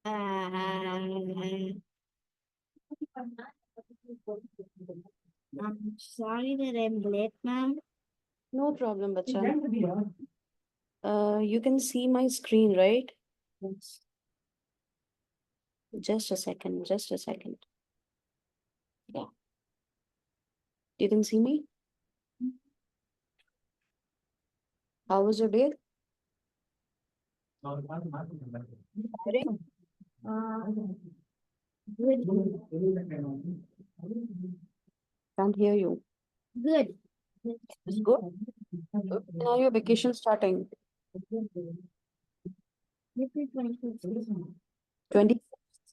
I'm sorry that I'm late, ma'am. No problem, bacha. You can see my screen, right? Yes. Just a second, just a second. Yeah. You can see me? How was your day? Tiring? Uh, good. Can't hear you. Good. It's good. Okay, now your vacation starting. April 26th. 20,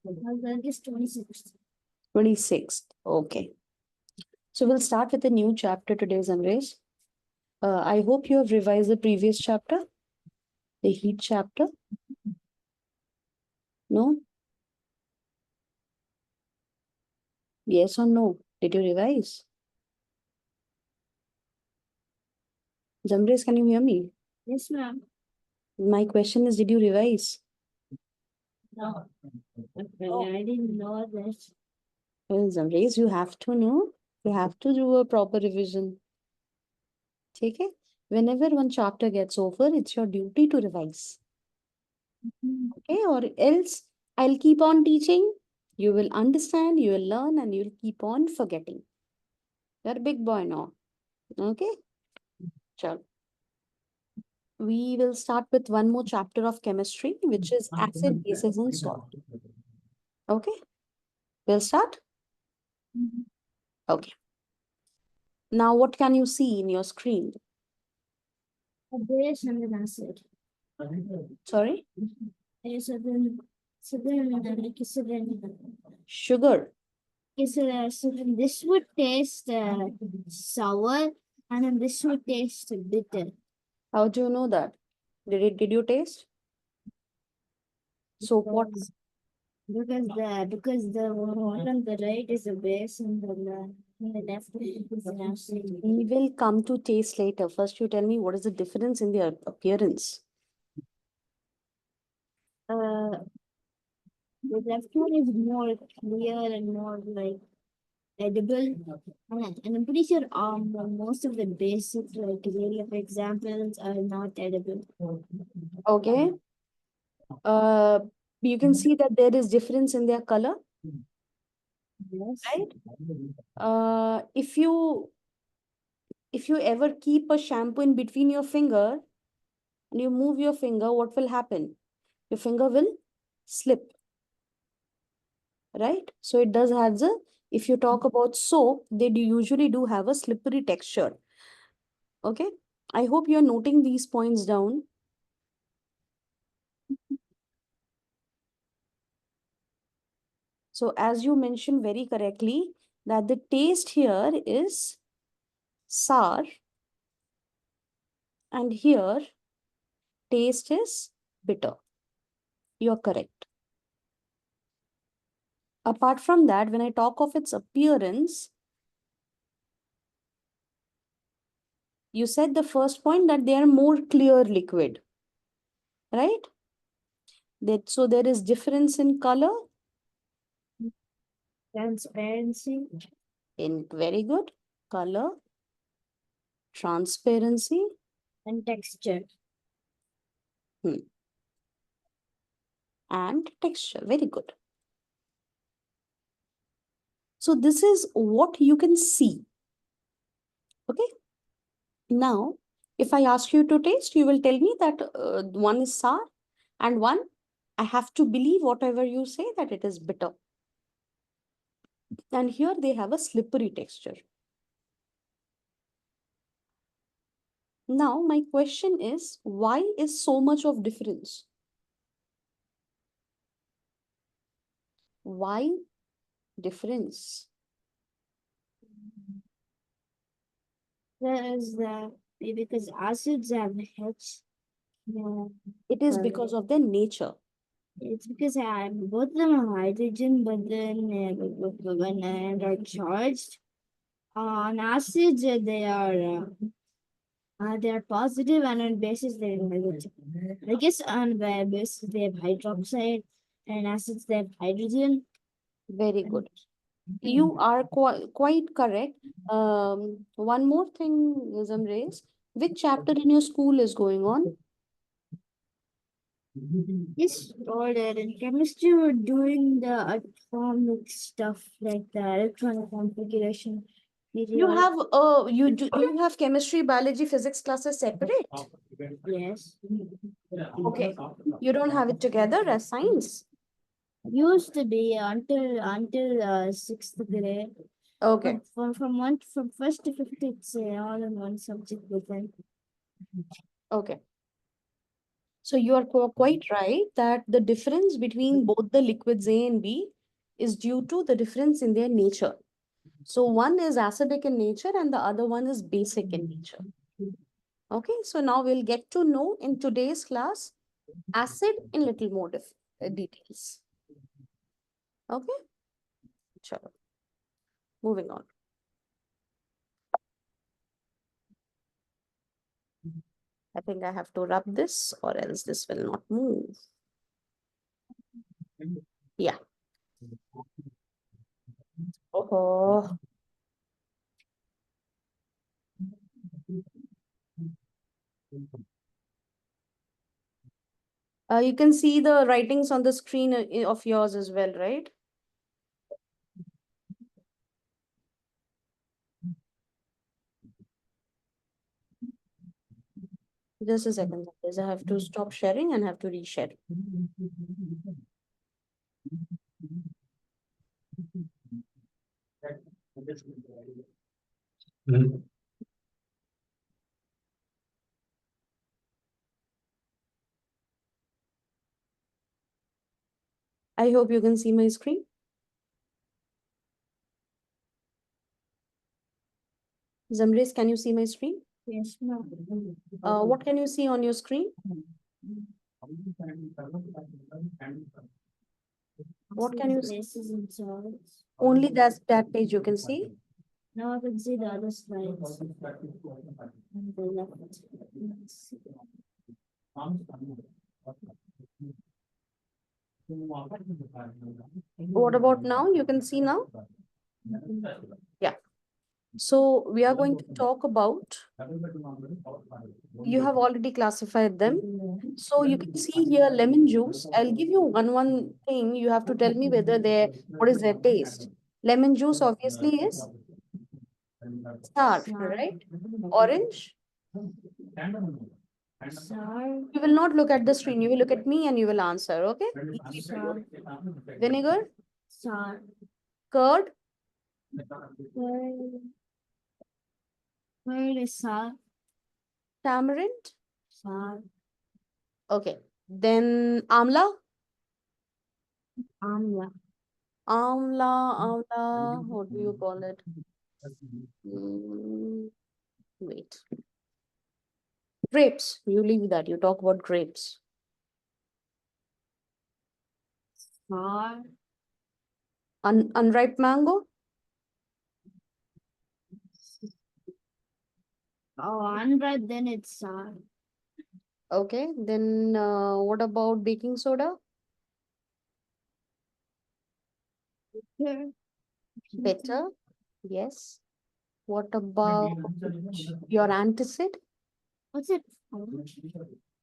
August 26th. 26th. Okay. So we'll start with a new chapter today, Zamrez. I hope you have revised the previous chapter, the heat chapter. No? Yes or no? Did you revise? Zamrez, can you hear me? Yes, ma'am. My question is, did you revise? No. Okay, I didn't know that. Well, Zamrez, you have to know. You have to do a proper revision. Okay? Whenever one chapter gets over, it's your duty to revise. Okay? Or else I'll keep on teaching. You will understand, you will learn, and you'll keep on forgetting. You're a big boy now. Okay? Sure. We will start with one more chapter of chemistry, which is acid, bases, and salt. Okay? We'll start? Okay. Now, what can you see in your screen? A base and an acid. Sorry? Yes, then Sugar. so then this would taste sour, and then this would taste bitter. How do you know that? Did you taste? So what? Because the one on the right is a base and on the left is an acid. We will come to taste later. First, you tell me what is the difference in their appearance. Uh, the left one is more clear and more like edible. And I'm pretty sure most of the basic like real life examples are not edible. Okay. Uh, you can see that there is difference in their color, Yes. right? If you ever keep a shampoo in between your finger and you move your finger, what will happen? Your finger will slip, right? So it does have the, if you talk about soap, they do usually do have a slippery texture. Okay. I hope you're noting these points down. So as you mentioned very correctly, that the taste here is sour and here taste is bitter. You're correct. Apart from that, when I talk of its appearance, you said the first point that they are more clear liquid, right? So there is difference in color. Transparency In very good color, transparency, and texture. and texture. Very good. So this is what you can see. Okay. Now, if I ask you to taste, you will tell me that one is sour and one, I have to believe whatever you say that it is bitter. And here they have a slippery texture. Now, my question is, why is so much of difference? Why difference? There is because acids have H. Yeah. It is because of their nature. It's because both of them are hydrogen, but then when they're charged on acids, they are positive, and on bases they're negative. I guess on the bases they have hydroxide, and acids they have hydrogen. Very good. You are quite correct. One more thing, Zamrez. Which chapter in your school is going on? Yes, order in chemistry we're doing the atomic stuff like the electronic configuration. You Periodic. have do you have chemistry, biology, physics classes separate? Yes. Okay. You don't have it together as science? Used to be until sixth grade. Okay. But from first to fifth, it's all in one subject with them. Okay. So you are quite right that the difference between both the liquids A and B is due to the difference in their nature. So one is acidic in nature and the other one is basic in nature. Okay, so now we'll get to know in today's class acid in little more details. Okay, sure. Moving on. I think I have to rub this or else this will not move. Yeah. Oh. You can see the writings on the screen of yours as well, right? Just a second, guys. I have to stop sharing and have to reshare. I hope you can see my screen. Zamrez, can you see my screen? Yes, no. What can you see on your screen? What can you see? Places and charts. Only that page you can see. Now I can see the other slides. On the left. Let's see. What about now? You can see now? Yeah. So we are going to talk about, you have already classified them. So you can see here lemon juice. I'll give you one thing. You have to tell me whether what is their taste. Lemon juice obviously is sour, right? Orange. Sour. You will not look at the screen. You will look at me and you will answer. Okay? Sour. Vinegar, Sour. curd, Where is sour? tamarind. Sour. Okay. Then amla. Amla. Amla, what do you call it? Wait. Grapes. You leave that. You talk about grapes. Sour. Unripe mango. Oh, unripe, then it's sour. Okay. Then what about baking soda? Bitter. Bitter. Yes. What about your antacid? What's it?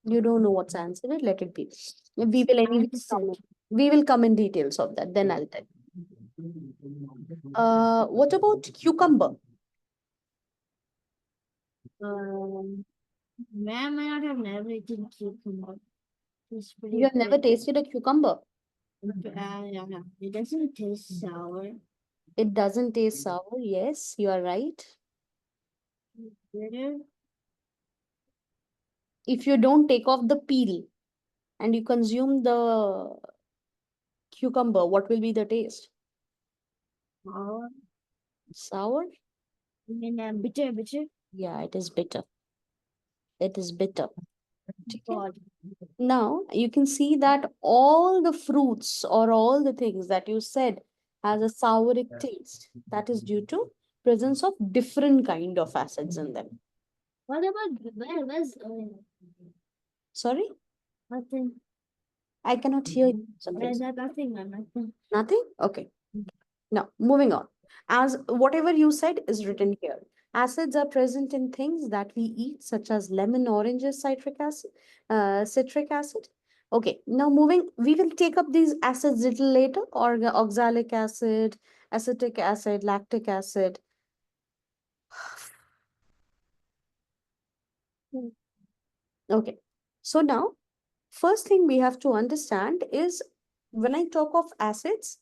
You don't know what's antacid. Let it be. We will anyway come. We will come in details of that. Then I'll tell. What about cucumber? May I may not have never eaten cucumber. It's pretty You have never good. tasted a cucumber. Yeah. It doesn't taste sour. It doesn't taste sour. Yes, you are right. Bitter. If you don't take off the peel and you consume the cucumber, what will be the taste? Sour. Sour? And bitter. Yeah, it is bitter. It is bitter. Okay. God. Now you can see that all the fruits or all the things that you said has a souric taste. That is due to presence of different kind of acids in them. What about where's Sorry? nothing? I cannot hear you, Zamrez. Nothing, nothing. Nothing? Okay. Now, moving on. As whatever you said is written here. Acids are present in things that we eat, such as lemon, oranges, citric acid, citric acid. Okay, now moving, we will take up these acids little later, or oxalic acid, acetic acid, lactic acid. Okay, so now, first thing we have to understand is when I talk of acids,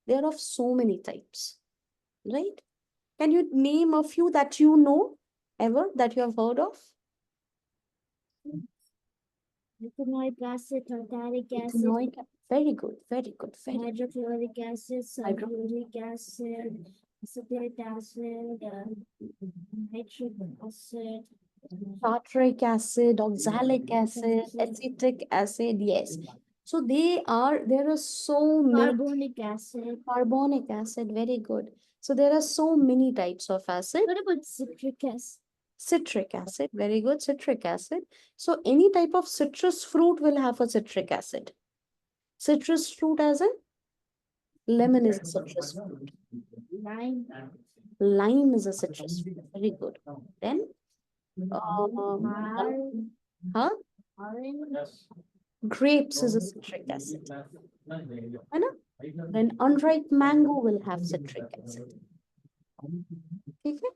they are of so many types, right? Can you name a few that you know ever that you have heard of? Ethanoic acid, tartaric acid, Ethanoic, very good, very good, very good. hydrochloric acid, Hydro- sulfuric acid, acetic acid, nitric acid, Tartaric acid, oxalic acid, acetic acid, yes. So there are so many. carbonic acid. Carbonic acid, very good. So there are so many types of acid. What about citric acid? Citric acid, very good, citric acid. So any type of citrus fruit will have a citric acid. Citrus fruit as in lemon is a citrus fruit. Lime, Lime is a citrus fruit. Very good. Then, huh? orange, Grapes is a citric acid. है ना? Then unripe mango will have citric acid. ठीक है?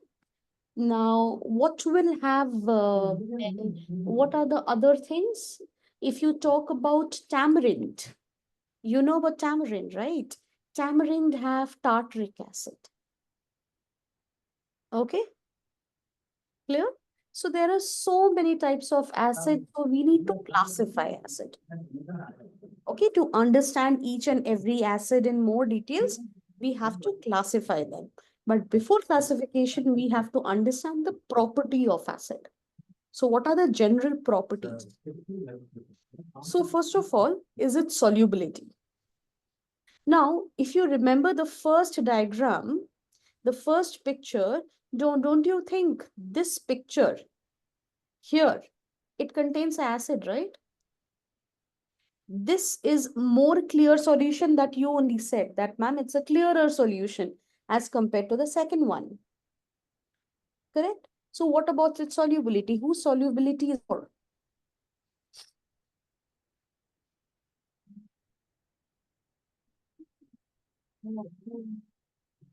Now, what will have, what are the other things? If you talk about tamarind, you know about tamarind, right? Tamarind have tartaric acid. Okay, clear? So there are so many types of acid, so we need to classify acid. Okay, to understand each and every acid in more details, we have to classify them. But before classification, we have to understand the property of acid. So what are the general properties? So first of all, is its solubility. Now, if you remember the first diagram, the first picture, don't you think this picture here, it contains acid, right? This is more clear solution that you only said that, ma'am, it's a clearer solution as compared to the second one. Correct? So what about its solubility? Whose solubility is more?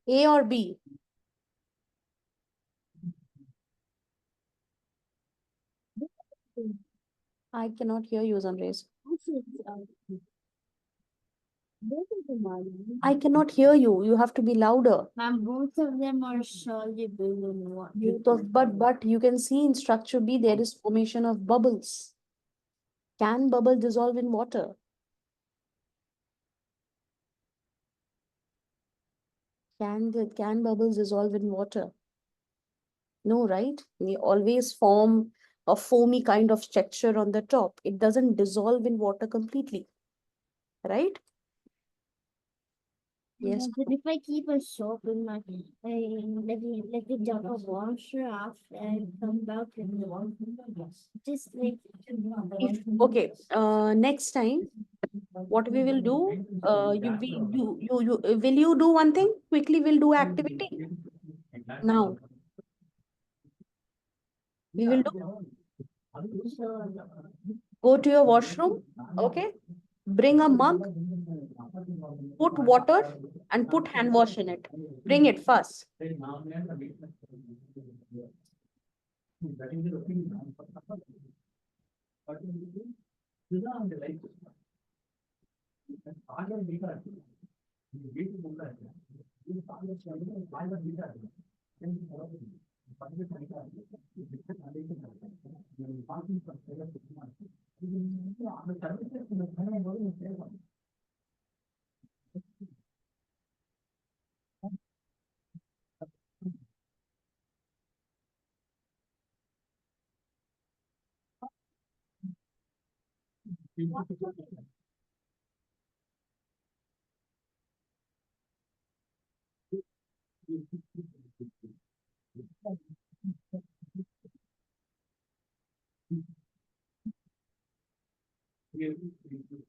A or B? I cannot hear you, Zamrez. I cannot hear you. You have to be louder. and both of them are soluble in water. But you can see in structure B there is formation of bubbles. Can bubble dissolve in water? Can bubbles dissolve in water? No, right? They always form a foamy kind of texture on the top. It doesn't dissolve in water completely, right? Yes. But if I keep a soap in my, let it dump a washer after I come back in the water, just like. Okay. Next time, what we will do? Will you do one thing quickly? We'll do activity now. We will do. Go to your washroom. Okay. Bring a mug. Put water and put hand wash in it. Bring it first.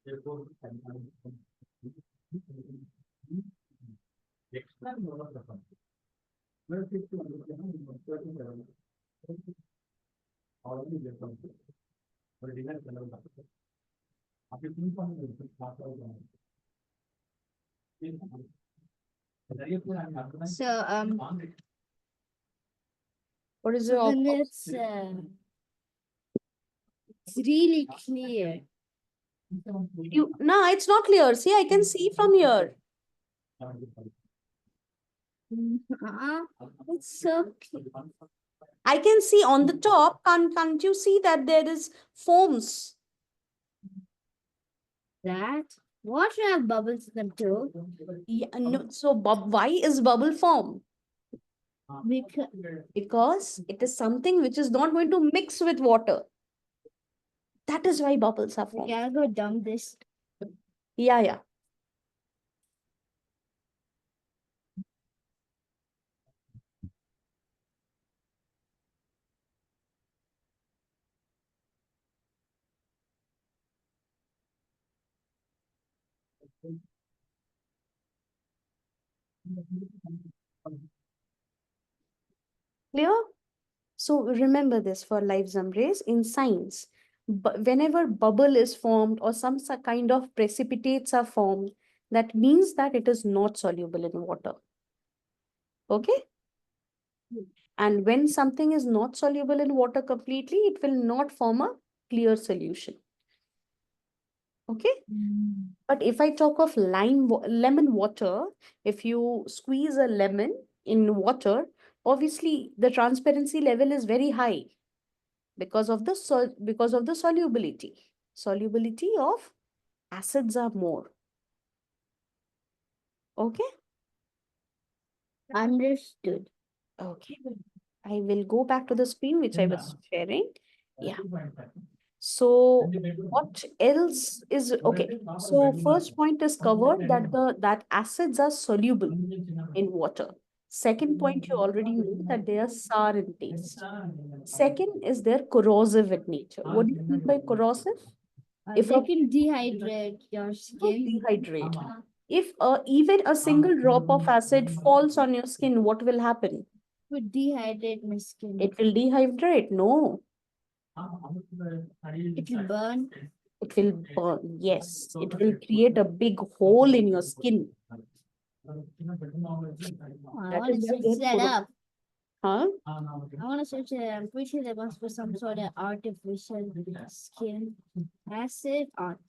So What is so your then it's really clear. No, it's not clear. See, I can see from here. It's so clear. I can see on the top. Can't you see that there is foams? That water have bubbles in them too. Yeah, no, so why is bubble form? Because Because it is something which is not going to mix with water. That is why bubbles are we formed. gotta go dump this. Yeah, yeah. Clear? So remember this for live Zamrez in science. Whenever bubble is formed or some kind of precipitates are formed, that means that it is not soluble in water. Okay? And when something is not soluble in water completely, it will not form a clear solution. Okay? But if I talk of lemon water, if you squeeze a lemon in water, obviously the transparency level is very high because of the solubility. Solubility of acids are more. Okay? Understood. Okay. I will go back to the screen which I was sharing. Yeah. So what else is okay? So first point is covered that that acids are soluble in water. Second point, you already know that they are sour in taste. Second is they're corrosive in nature. What do you mean by corrosive? If They a can dehydrate your skin. dehydrate, if even a single drop of acid falls on your skin, what will happen? Would dehydrate my skin. It will dehydrate. No, It will burn. it will burn. Yes, it will create a big hole in your skin. Oh, I That want is to why switch they're that up. huh? I want to switch it. I'm pretty sure there must be some sort of artificial skin acid or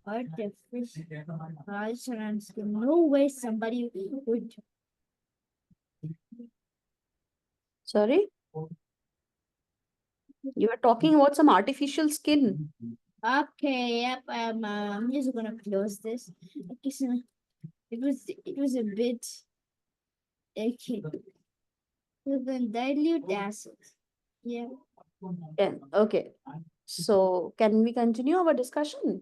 artificial around skin. No way somebody would. Sorry, you are talking about some artificial skin. Okay, yep. I'm just gonna close this. Okay, so it was a bit okay. So then dilute acid. Yeah. Okay. So can we continue our discussion?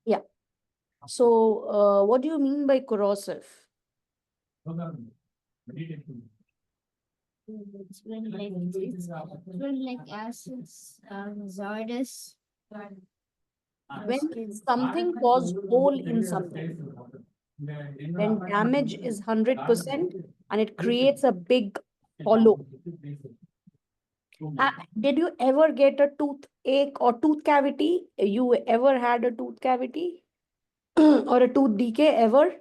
Yeah. So what do you mean by corrosive? It's when like acids, hazardous. When something cause hole in something, when damage is 100% and it creates a big hollow. Did you ever get a toothache or tooth cavity? You ever had a tooth cavity or a tooth decay ever?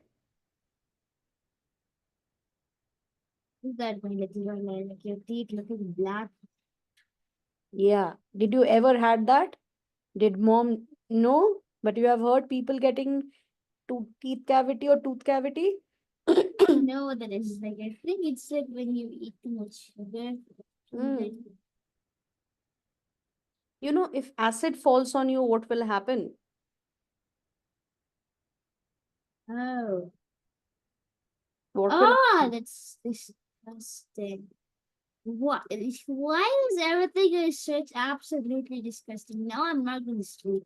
Is that when like your teeth looking black? Yeah. Did you ever had that? Did mom know? But you have heard people getting teeth cavity or tooth cavity? No, that is like I think it's like when you eat too much sugar. Mm. Like, You know, if acid falls on you, what will happen? oh, What will that's disgusting. What? Why is everything in such absolutely disgusting? Now I'm not going to sleep.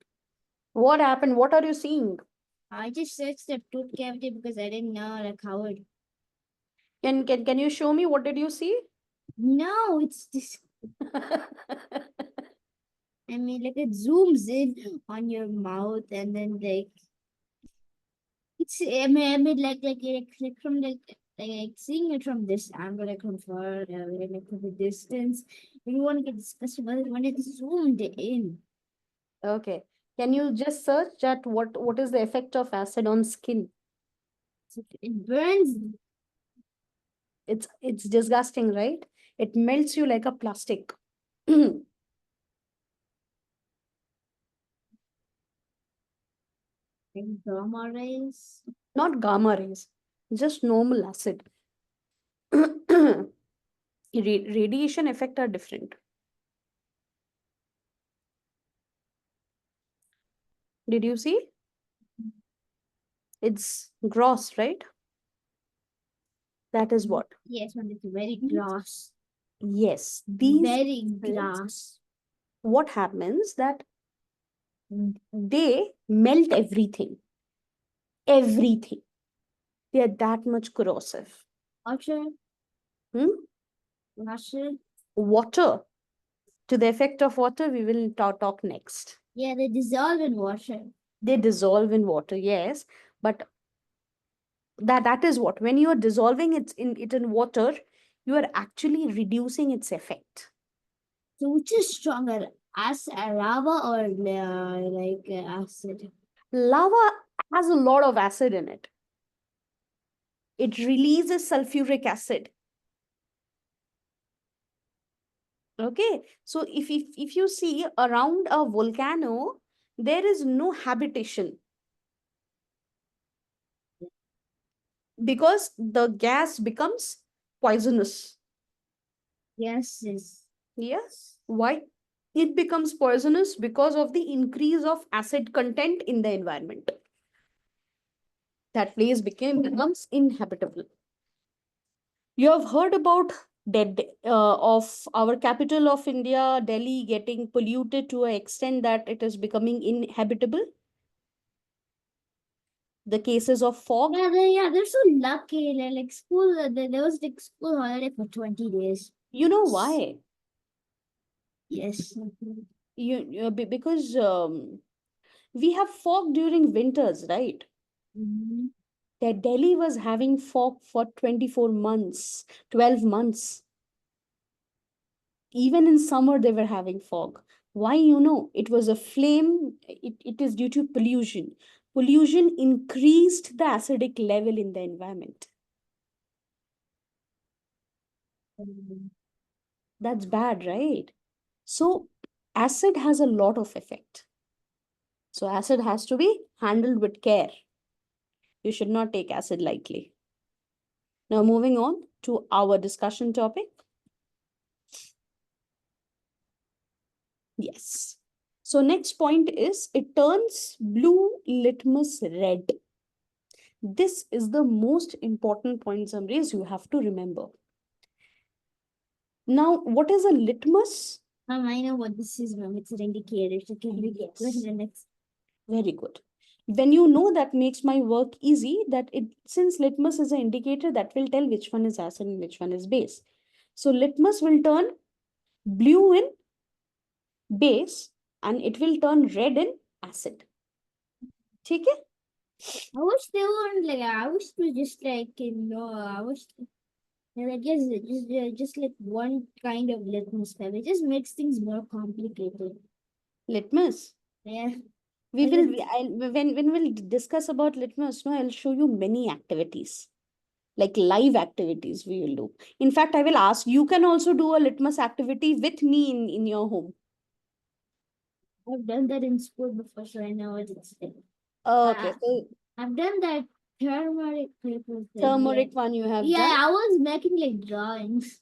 what happened? What are you seeing? I just searched the tooth cavity because I didn't know like how it. Can you show me what did you see? No, it's this. I mean, like it zooms in on your mouth, and then like it's. Like from like seeing it from this angle, like from far, like from the distance. You want to get disgusted about it when it's zoomed in. Okay. Can you just search that what is the effect of acid on skin? So it burns. It's disgusting, right? It melts you like a plastic. Like gamma rays. Not gamma rays, just normal acid. Radiation effect are different. Did you see? It's gross, right? That is what. Yes, when it's very These- gross. Yes, these Very acids, gross. what happens that they melt everything. Everything. They are that much corrosive. Water. Hmm? Water. Water. To the effect of water, we will talk next. Yeah, they dissolve in water. They dissolve in water, yes, but that is what when you are dissolving it in water, you are actually reducing its effect. So which is stronger, lava or acid? Lava has a lot of acid in it. It releases sulfuric acid. Okay, so if you see around a volcano, there is no habitation because the gas becomes poisonous. Yes, yes. Yes. Why? It becomes poisonous because of the increase of acid content in the environment. That place becomes inhabitable. You have heard about dead of our capital of India, Delhi, getting polluted to an extent that it is becoming inhabitable. The cases of fog. They're so lucky. Like school, there was like school holiday for 20 days. You know why? Yes. Because we have fog during winters, right? Mm-hmm. That Delhi was having fog for 24 months, 12 months. Even in summer, they were having fog. Why? It was a flame. It is due to pollution. Pollution increased the acidic level in the environment. That's bad, right? So, acid has a lot of effect. So, acid has to be handled with care. You should not take acid lightly. Now, moving on to our discussion topic. Yes. So next point is it turns blue litmus red. This is the most important point, Zamrez, you have to remember. Now, what is a litmus? I know what this is, ma'am. It's an indicator. So can we get Yes. the next? Very good. When you know, that makes my work easy, that it since litmus is an indicator that will tell which one is acid and which one is base. So litmus will turn blue in base and it will turn red in acid. ठीक है? I wish they weren't like. I wish they just I wish. I guess just like one kind of litmus paper. It just makes things more complicated. Litmus. Yeah. We Like will it, when we'll discuss about litmus, no, I'll show you many activities, like live activities we will do. In fact, I will ask you can also do a litmus activity with me in your home. I've done that in school before, so I know what it's like. Okay, I, so I've done that turmeric paper thing. Yeah. turmeric one you have Yeah, done. I was making like drawings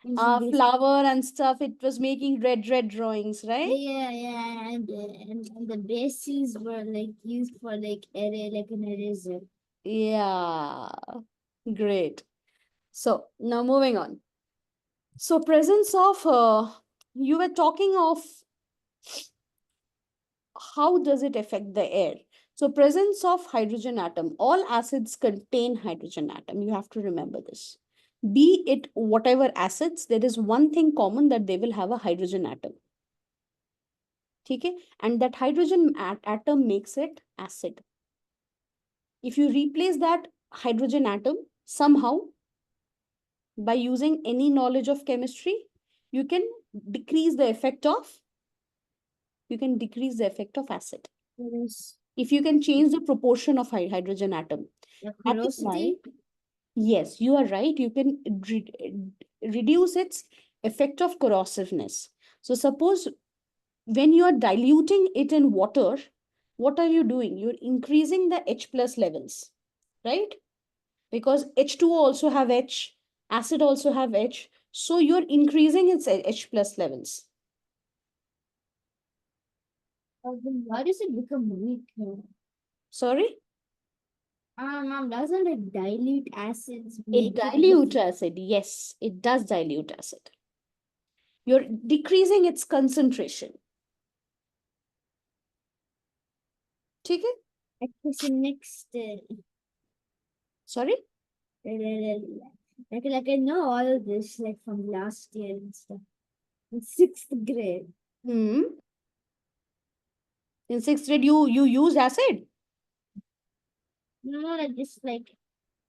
using this. Flower and stuff. It was making red drawings, right? Yeah, and the bases were like used for like like an eraser. Yeah, great. So now moving on. So presence of you were talking of how does it affect the air? So presence of hydrogen atom. All acids contain hydrogen atom. You have to remember this. Be it whatever acids, there is one thing common that they will have a hydrogen atom. ठीक है, and that hydrogen atom makes it acid. If you replace that hydrogen atom somehow by using any knowledge of chemistry, you can decrease the effect of acid. Yes. If you can change the proportion of hydrogen atom, The that is why, porosity. yes, you are right, you can reduce its effect of corrosiveness. So suppose when you are diluting it in water, what are you doing? You're increasing the H plus levels, right? Because H2O also have H, acid also have H, so you're increasing its H plus levels. Then why does it become weak? Sorry? Mom, doesn't it dilute acids, It make it dilutes acid. Yes, it does dilute acid. You're decreasing its concentration. ठीक है? next? Sorry? Like I know all of this like from last year and stuff. In sixth grade. Hmm. In sixth grade, you use acid? No, like just like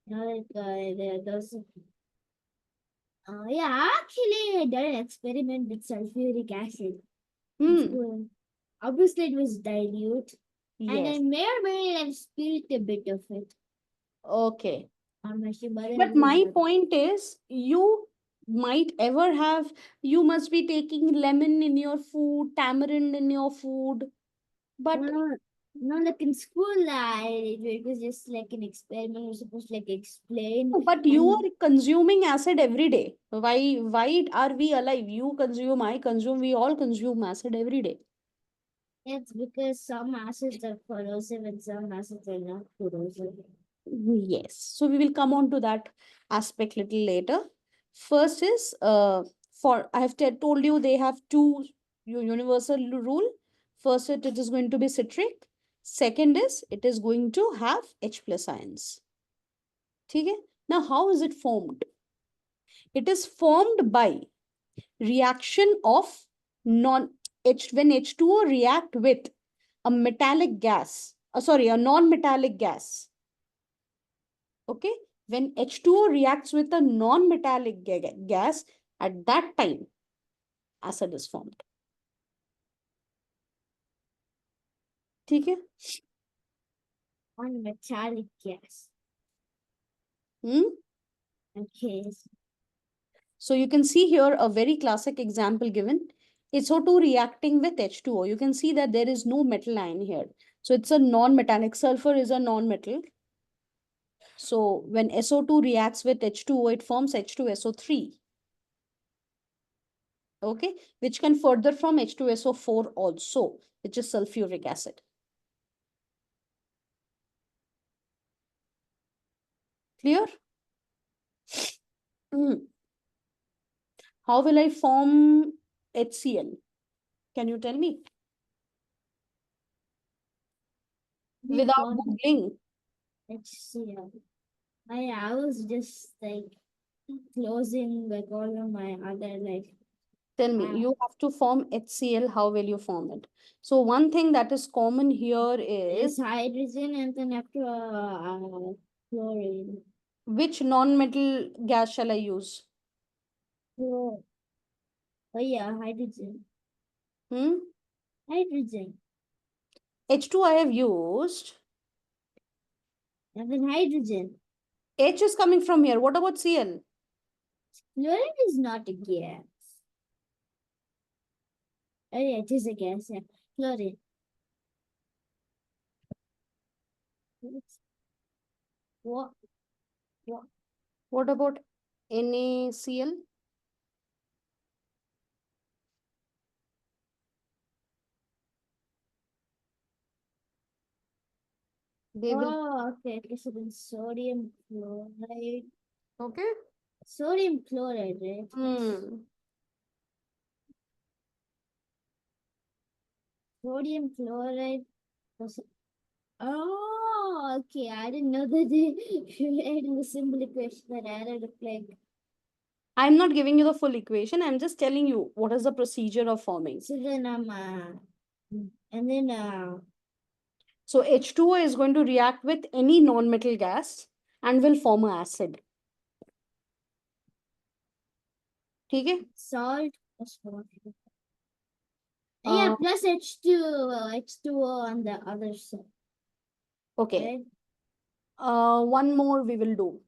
those. Yeah, actually, I did an experiment with sulfuric acid in Hmm. school. Obviously, it was dilute, and I Yes. may or may not have spilled a bit of it Okay. on my shoe, but then But it was my not. point is, you must be taking lemon in your food, tamarind in your food. But No, no, like in school, it was just like an experiment. We're supposed to like explain, but you and are consuming acid every day. Why are we alive? You consume, I consume, we all consume acid every day. it's because some acids are corrosive and some acids are not corrosive. Yes. So we will come on to that aspect little later. First is for I have told you they have two universal rule. First, it is going to be citric. Second is it is going to have H plus ions. Okay. Now, how is it formed? It is formed by reaction of non H when H2O react with a metallic gas. Sorry, a non-metallic gas. Okay, when H2O reacts with a non-metallic gas, at that time acid is formed. ठीक है? On metallic gas. Hmm? Okay. So you can see here a very classic example given. SO2 reacting with H2O. You can see that there is no metal ion here. So it's a non-metallic. Sulfur is a non-metal. So when SO2 reacts with H2O, it forms H2SO3. Okay, which can further from H2SO4 also, which is sulfuric acid. Clear? Hmm. How will I form HCl? Can you tell me? We Without formed googling. HCl. I was just like closing like all of my other like Tell me, uh, you have to form HCl. How will you form it? So one thing that is common here is is hydrogen and then after chlorine. which non-metal gas shall I use? Chlor- Oh yeah, hydrogen. Hmm? Hydrogen. H2 I have used. And then hydrogen. H is coming from here. What about Cl? Chlorine is not a gas. Oh yeah, it is a gas, yeah. Chlorine. What? What? What about NaCl? They will. Oh, okay. Okay, so then sodium chloride. Okay. Sodium chloride, right? Hmm. Sodium chloride. was- Oh, okay. I didn't know that they had a simple equation that added up like. I'm not giving you the full equation. I'm just telling you what is the procedure of forming. So then And then So H2O is going to react with any non-metal gas and will form an acid. ठीक है? salt plus water. Yeah, plus H2O on the other side. Okay. Right? One more we will do.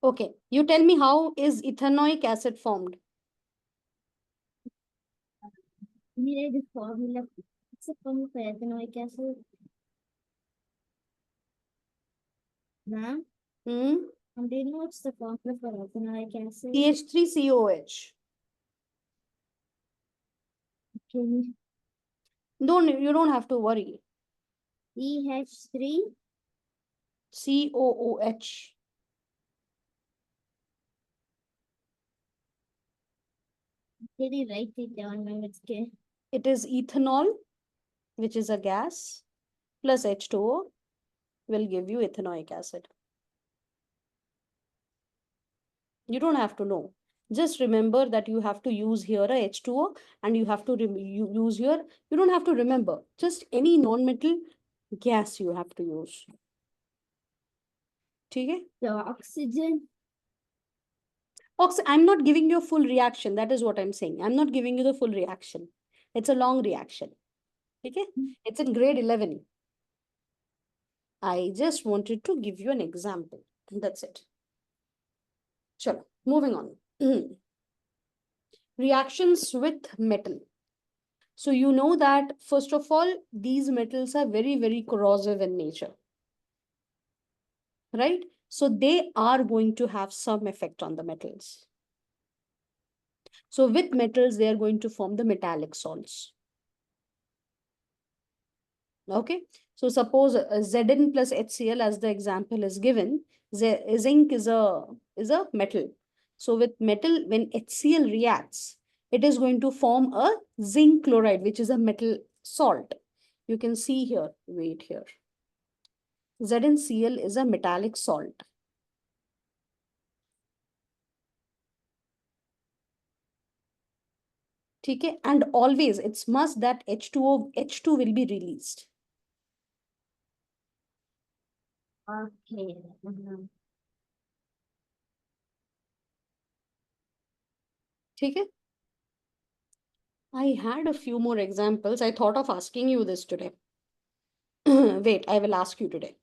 Okay. You tell me, how is ethanoic acid formed? You need the formula. It's a formula for ethanoic acid. Nah. Hmm? And do you know what's the formula for ethanoic acid? CH3COH. Okay. You don't have to worry. EH3. COOH. Did you write it down when it's okay? It is ethanol, which is a gas, plus H2O will give you ethanoic acid. You don't have to know. Just remember that you have to use here a H2O and you have to use here. You don't have to remember. Just any non-metal gas you have to use. Okay? The oxygen. I'm not giving you a full reaction. That is what I'm saying. I'm not giving you the full reaction. It's a long reaction. Okay? It's in grade 11. I just wanted to give you an example. That's it. Sure. Moving on. Reactions with metal. So you know that, first of all, these metals are very, very corrosive in nature. Right? So they are going to have some effect on the metals. So with metals, they are going to form the metallic salts. Okay. So suppose Zn plus HCl, as the example is given, zinc is a metal. So with metal, when HCl reacts, it is going to form a zinc chloride, which is a metal salt. You can see here, wait here. ZnCl is a metallic salt. Okay, and always it's must that H2 will be released. Okay. Okay. I had a few more examples. I thought of asking you this today. Wait, I will ask you today.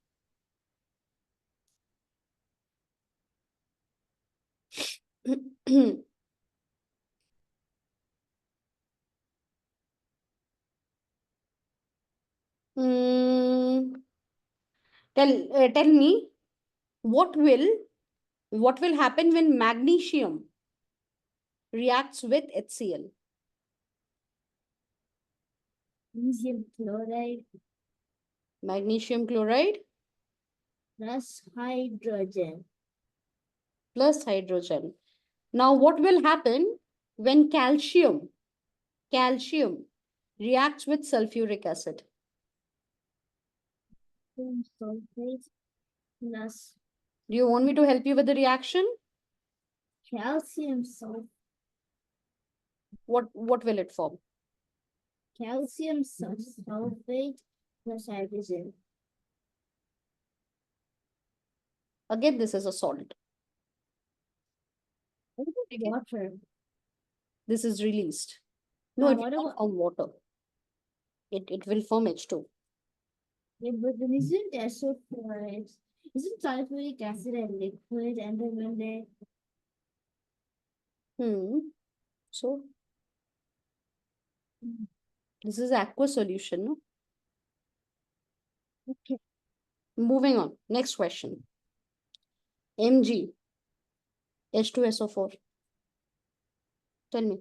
Mm, tell me, what will happen when magnesium reacts with HCl? Magnesium chloride Magnesium chloride plus hydrogen. plus hydrogen. Now, what will happen when calcium reacts with sulfuric acid? Sulfate plus Do you want me to help you with the reaction? calcium sulfate. What will it form? Calcium sulfate plus hydrogen. Again, this is a salt. What about water? This is released. No, it What will not about form water. It will form H2. yeah, but then isn't SO4? Isn't sulfuric acid a liquid? And then when they So this is aqueous solution, no? okay. Moving on. Next question. Mg H2SO4. Tell me.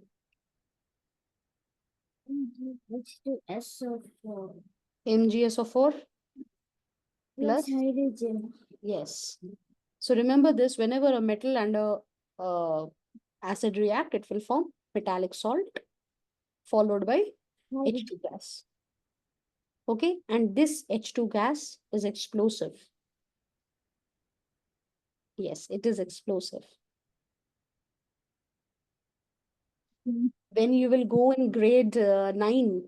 H2SO4 MgSO4 plus plus, hydrogen. yes. So remember this, whenever a metal and a acid react, it will form metallic salt followed by Hydrogen. H2 gas. Okay, and this H2 gas is explosive. Yes, it is explosive. Mm. When you will go in grade 9,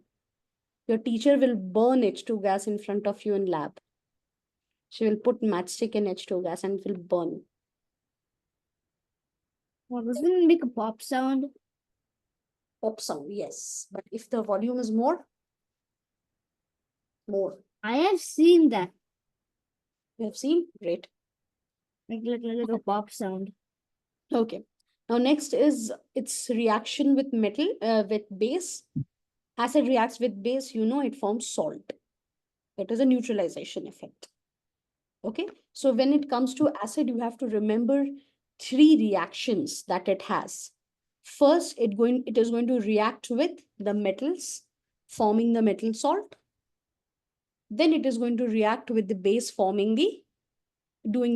your teacher will burn H2 gas in front of you in lab. She will put matchstick in H2 gas and it will burn. Well, doesn't it make a pop sound? Pop sound, yes. But if the volume is more. I have seen that. You have seen? Great. Like a pop sound. Okay. Now next is its reaction with metal, with base. Acid reacts with base, you know, it forms salt. It is a neutralization effect. Okay. So when it comes to acid, you have to remember 3 reactions that it has. First, it is going to react with the metals, forming the metal salt. Then it is going to react with the base, doing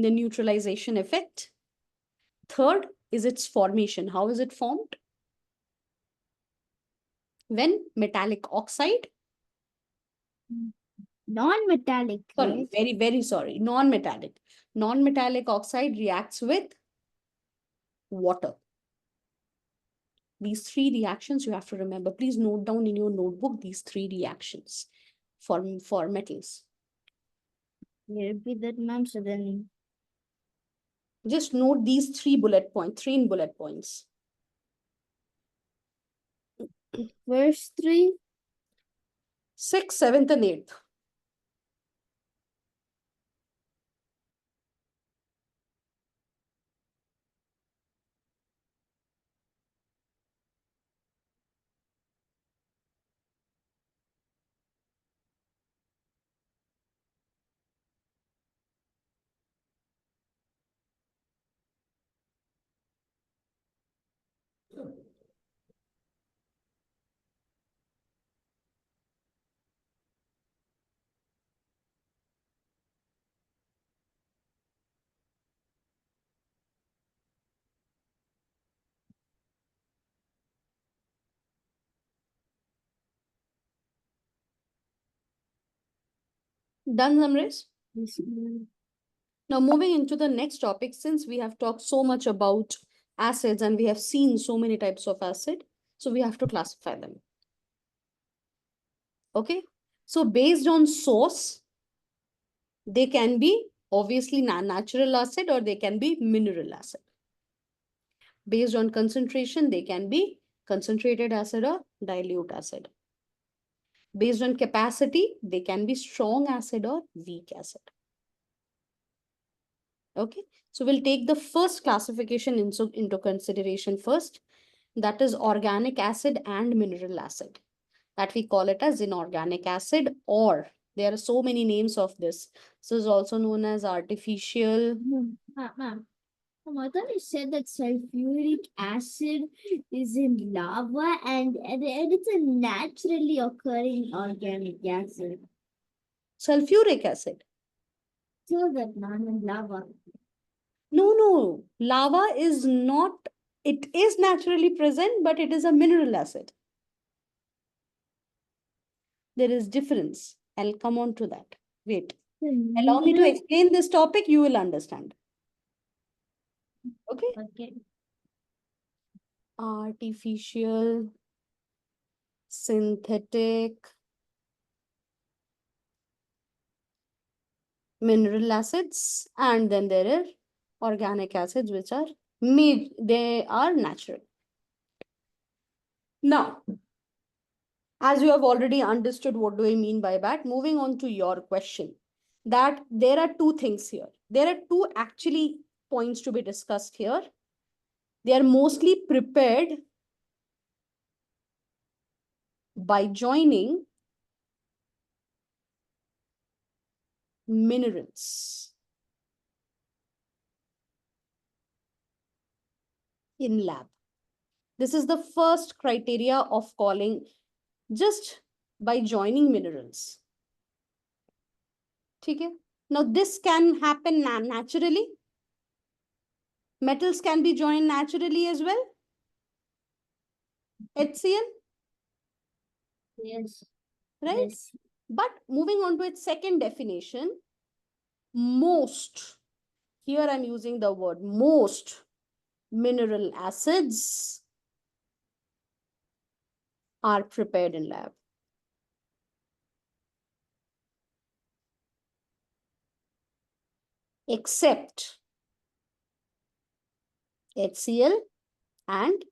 the neutralization effect. Third is its formation. How is it formed? When metallic oxide, Non-metallic, sorry, right? very sorry, non-metallic oxide reacts with water. These 3 reactions you have to remember. Please note down in your notebook these 3 reactions for metals. You repeat that, ma'am. So then, Just note these 3 bullet points, 3 in bullet points. first 3. 6th, 7th, and 8th. Done, Zamrez? Yes, ma'am. Now, moving into the next topic, since we have talked so much about acids and we have seen so many types of acid, so we have to classify them. Okay, so based on source, they can be obviously natural acid or they can be mineral acid. Based on concentration, they can be concentrated acid or dilute acid. Based on capacity, they can be strong acid or weak acid. Okay, so we'll take the first classification into consideration first. That is organic acid and mineral acid. That we call it as inorganic acid, or there are so many names of this. This is also known as artificial. Ma'am, I thought you said that sulfuric acid is in lava and it's a naturally occurring organic acid. Sulfuric acid. So that man in lava. No. Lava is not, it is naturally present, but it is a mineral acid. There is difference. I'll come on to that. Wait. Allow me to explain this topic, you will understand. Okay. Okay. Artificial, synthetic, mineral acids, and then there are organic acids which are made, they are natural. Now, as you have already understood what do I mean by that, moving on to your question, that there are 2 things here. There are 2 actually points to be discussed here. They are mostly prepared by joining minerals in lab. This is the first criteria of calling just by joining minerals. Okay? Now this can happen naturally. Metals can be joined naturally as well. HCl, Yes. right? Yes. But moving on to its second definition, most here I'm using the word most mineral acids are prepared in lab. Except HCl and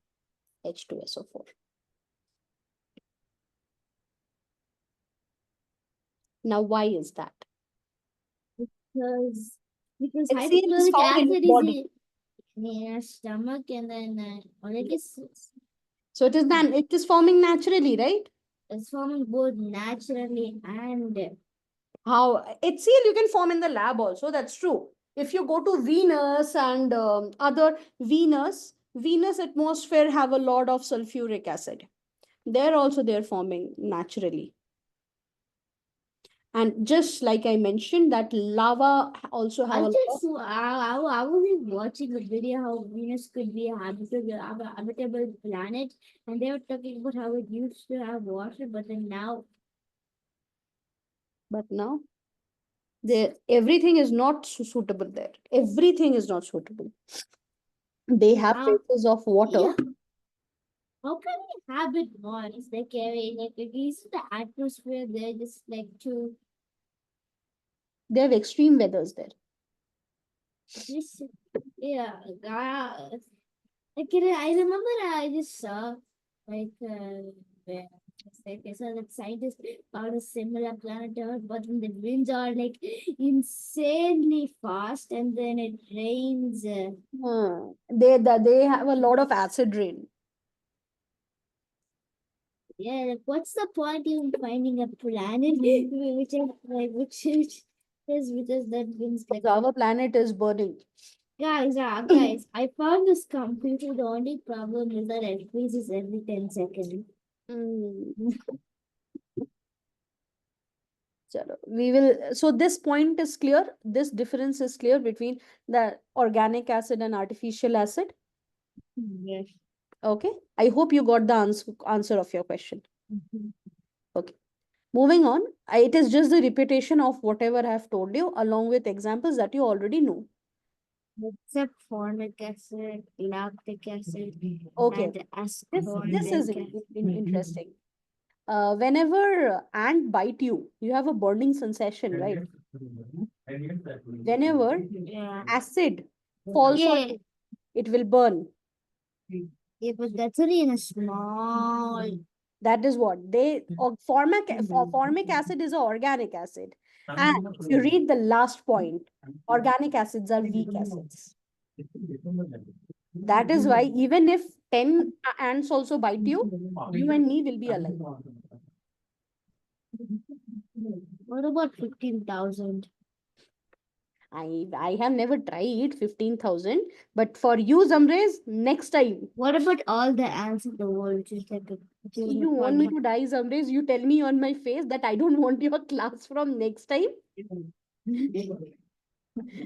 H2SO4. Now, why is that? Because because HCl is hydrochloric found in acid your is body. in your stomach, and then like So it is forming naturally, right? it's forming both naturally and How HCl you can form in the lab also. That's true. If you go to Venus and other Venus atmosphere have a lot of sulfuric acid. There also they're forming naturally. And just like I mentioned, that lava also have I a lot of. just I was like watching a video how Venus could be a habitable planet, and they were talking about how it used to have water, but then now But now there everything is not suitable there. Everything is not suitable. They have how traces of water. yeah, how can we habit Mars? Like at least the atmosphere there just like to They have extreme weathers there. just yeah. I remember I just saw like where it's like I saw that scientists found a similar planet Earth, but then the winds are like insanely fast, and then it rains. They have a lot of acid rain. Yeah, like what's the point in finding a planet which is like which is that winds like Our planet is burning. guys, I found this computer. The only problem is that it freezes every 10 seconds. Mm. Chalo. We will. So this point is clear. This difference is clear between the organic acid and artificial acid. Yes. Okay. I hope you got the answer of your question. Mhm. Okay. Moving on. It is just the repetition of whatever I have told you, along with examples that you already know. Except formic acid, lactic acid, Okay. and This is ascorbic acid. interesting. Whenever ant bite you, you have a burning sensation, right? Whenever Yeah. acid falls on Yeah. you, it will burn. Yeah, but that's only in a small. That is what they formic acid is an organic acid. And if you read the last point, organic acids are weak acids. That is why even if 10 ants also bite you, you and me will be alive. What about 15,000? I have never tried 15,000, but for you, Zamrez, next time. What about all the ants in the world, which is like a which is You want me to die, Zamrez? You tell me on my face that I don't want your class from next time.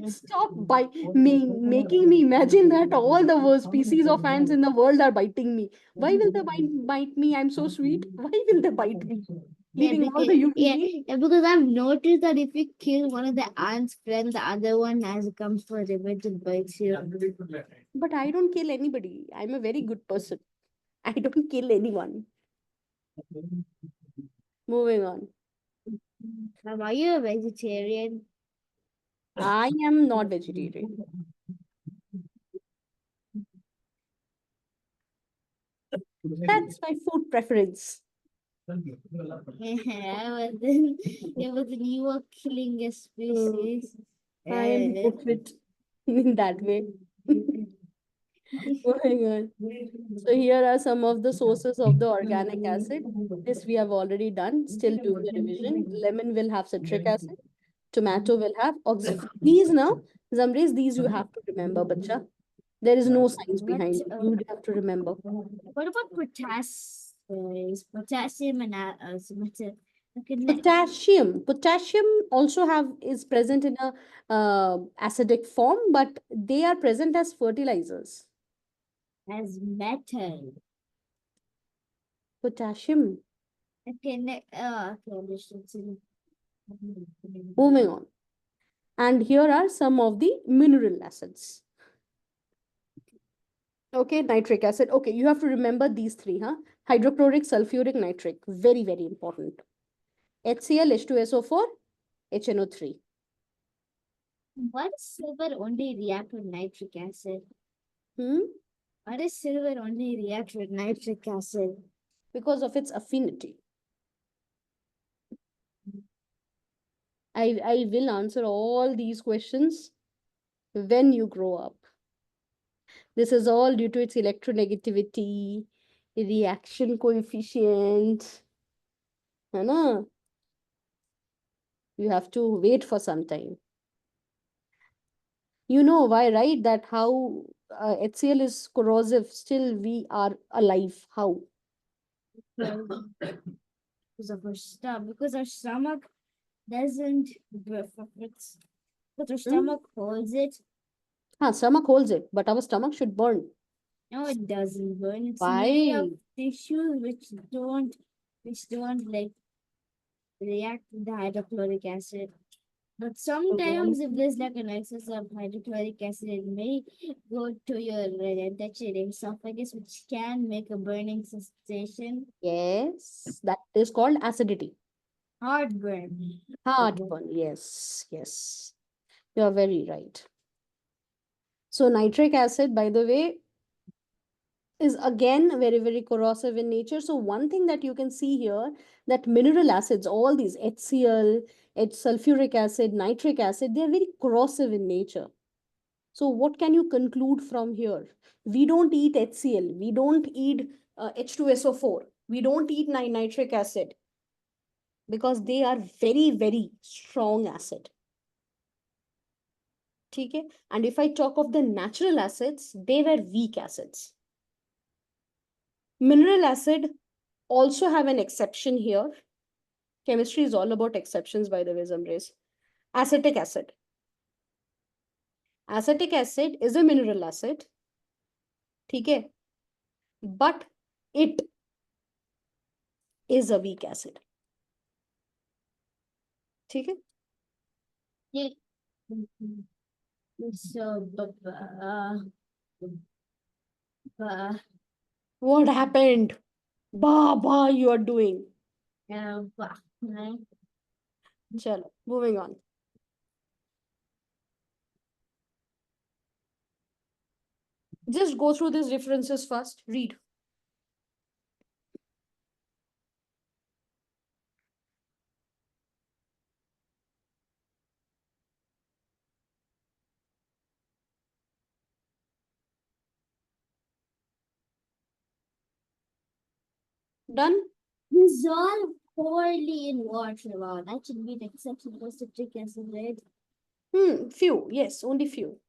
Stop by making me imagine that all the worst species of ants in the world are biting me. Why will they bite me? I'm so sweet. Why will they bite me? Leaving all the human beings. because I've noticed that if you kill one of the ants' friends, the other one has comes for revenge and bites you. But I don't kill anybody. I'm a very good person. I don't kill anyone. Moving on. Are you a vegetarian? I am not vegetarian. That's my food preference. Yeah, but then, yeah, but then you are killing a Uh, species. I am Uh, hypocrite in that way. Moving on. So here are some of the sources of the organic acid. This we have already done. Still doing the revision. Lemon will have citric acid. Tomato will have these now. Zamris, these you have to remember, bacha. There is no science what? behind it. You have to remember. What about potassium and okay, Potassium also have is present in a acidic form, but they are present as fertilizers. as metal. Potassium. Okay, okay, understood. Moving on. And here are some of the mineral acids. Okay, nitric acid. Okay, you have to remember these three, huh? Hydrochloric, sulfuric, nitric. Very, very important. HCl, H2SO4, HNO3. Why does silver only react with nitric acid? Hmm? Why does silver only react with nitric acid? Because of its affinity. I will answer all these questions when you grow up. This is all due to its electronegativity, reaction coefficient. है ना? You have to wait for some time. You know why, right? That how HCl is corrosive, still we are alive. How? Because of our stomach. Because our stomach doesn't. Because our Hmm? stomach holds it. Stomach holds it, but our stomach should burn. No, it doesn't burn. It's made of Why? tissues which don't like react with the hydrochloric acid. But sometimes, if there's like an excess of hydrochloric acid, it may go to your and touch your esophagus, which can make a burning sensation, Yes, that is called acidity. heartburn. Heartburn. Yes, yes. You are very right. So nitric acid, by the way, is again very, very corrosive in nature. So one thing that you can see here, that mineral acids, all these HCl, H sulfuric acid, nitric acid, they are very corrosive in nature. So what can you conclude from here? We don't eat HCl, we don't eat H2SO4, we don't eat nitric acid because they are very, very strong acid. Okay? And if I talk of the natural acids, they were weak acids. Mineral acid also have an exception here. Chemistry is all about exceptions, by the way, Zamrez. Acetic acid. Acetic acid is a mineral acid. Okay? But it is a weak acid. Okay? Yeah. So, What happened? Ba, you are doing. right? Chalo, moving on. Just go through these references first. Read. Done? Dissolve poorly in water. Wow, that should be an exception for citric acid, right? Few. Yes, only few.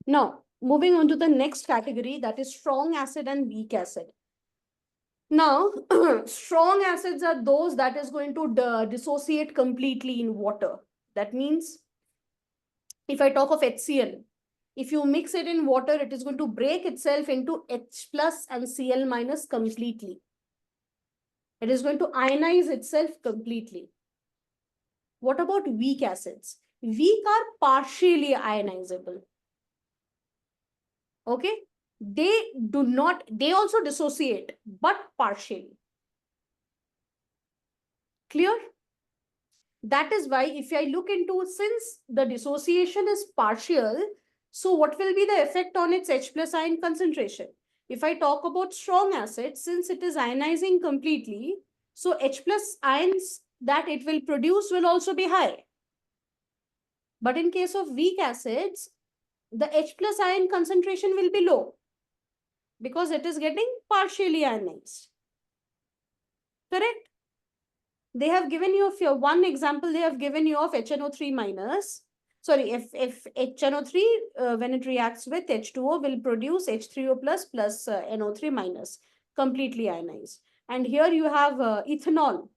Now, moving on to the next category, that is strong acid and weak acid. Now, strong acids are those that is going to dissociate completely in water. That means, if I talk of HCl, if you mix it in water, it is going to break itself into H plus and Cl minus completely. It is going to ionize itself completely. What about weak acids? Weak are partially ionizable. Okay? They also dissociate, but partially. Clear? That is why if I look into, since the dissociation is partial, so what will be the effect on its H plus ion concentration? If I talk about strong acid, since it is ionizing completely, so H plus ions that it will produce will also be high. But in case of weak acids, the H plus ion concentration will be low because it is getting partially ionized. Correct? They have given you one example, they have given you of HNO3 minus. Sorry, if HNO3, when it reacts with H2O, will produce H3O plus NO3 minus, completely ionized. And here you have ethanol.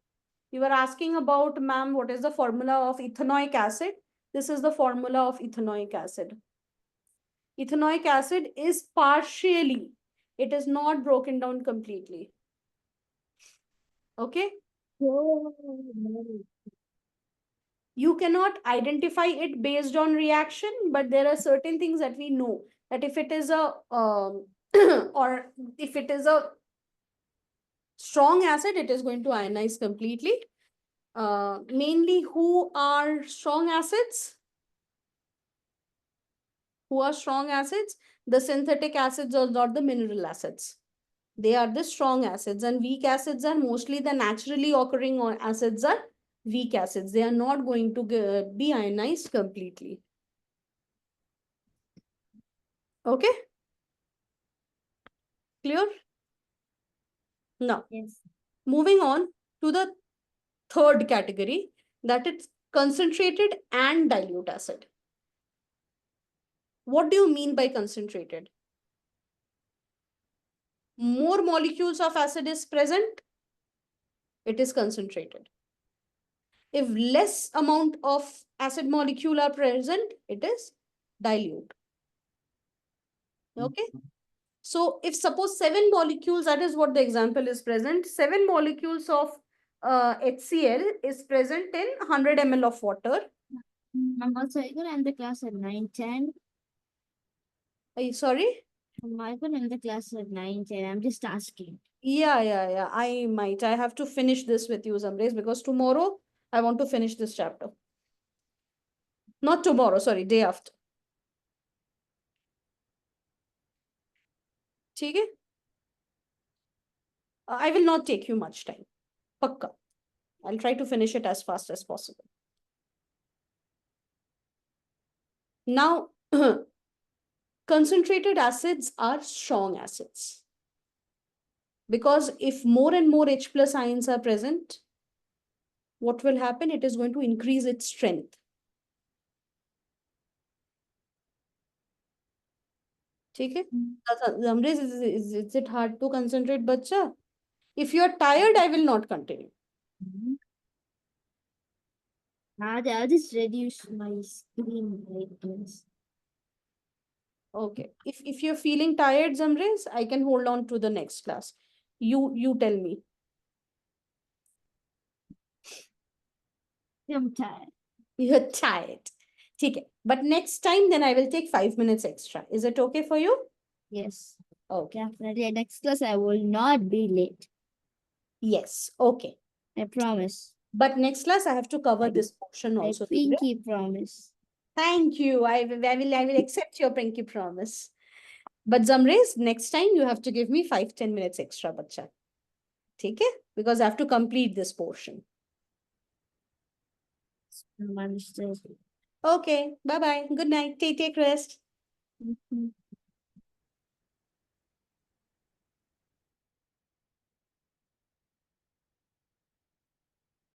You were asking about, ma'am, what is the formula of ethanoic acid? This is the formula of ethanoic acid. Ethanoic acid is partially, it is not broken down completely. Okay? Oh, You cannot identify it based on reaction, but there are certain things that we know that if it is a or if it is a strong acid, it is going to ionize completely. Mainly, who are strong acids? Who are strong acids? The synthetic acids or not the mineral acids. They are the strong acids, and weak acids are mostly the naturally occurring acids are weak acids. They are not going to be ionized completely. Okay? Clear? Now, Yes. moving on to the third category, that is concentrated and dilute acid. What do you mean by concentrated? More molecules of acid is present, it is concentrated. If less amount of acid molecule are present, it is dilute. Okay. So if suppose 7 molecules, that is what the example is present, 7 molecules of HCl is present in 100 ml of water. I'm also going to end the class at 9:10. Sorry? I'm going to end the class at 9:10. I'm just asking. Yeah. I have to finish this with you, Zamrez, because tomorrow I want to finish this chapter. Not tomorrow, sorry, day after. ठीक है? I will not take you much time. Pakka. I'll try to finish it as fast as possible. Now, concentrated acids are strong acids. Because if more and more H plus ions are present, what will happen? It is going to increase its strength. ठीक है? Zamrez, is it hard to concentrate, bacha? If you are tired, I will not continue. I'll just reduce my screen brightness. Okay. If you're feeling tired, Zamrez, I can hold on to the next class. You tell me. I'm tired. You're tired. Okay. But next time, then I will take 5 minutes extra. Is it okay for you? Yes. Okay. Definitely. Next class, I will not be late. Yes. Okay. I promise. But next class, I have to cover this portion I also. pinky promise. Thank you. I will accept your pinky promise. But Zamrez, next time you have to give me 5-10 minutes extra, bacha. Okay? Because I have to complete this portion. Understood. Okay. Bye-bye. Good night. Take rest. Mhm.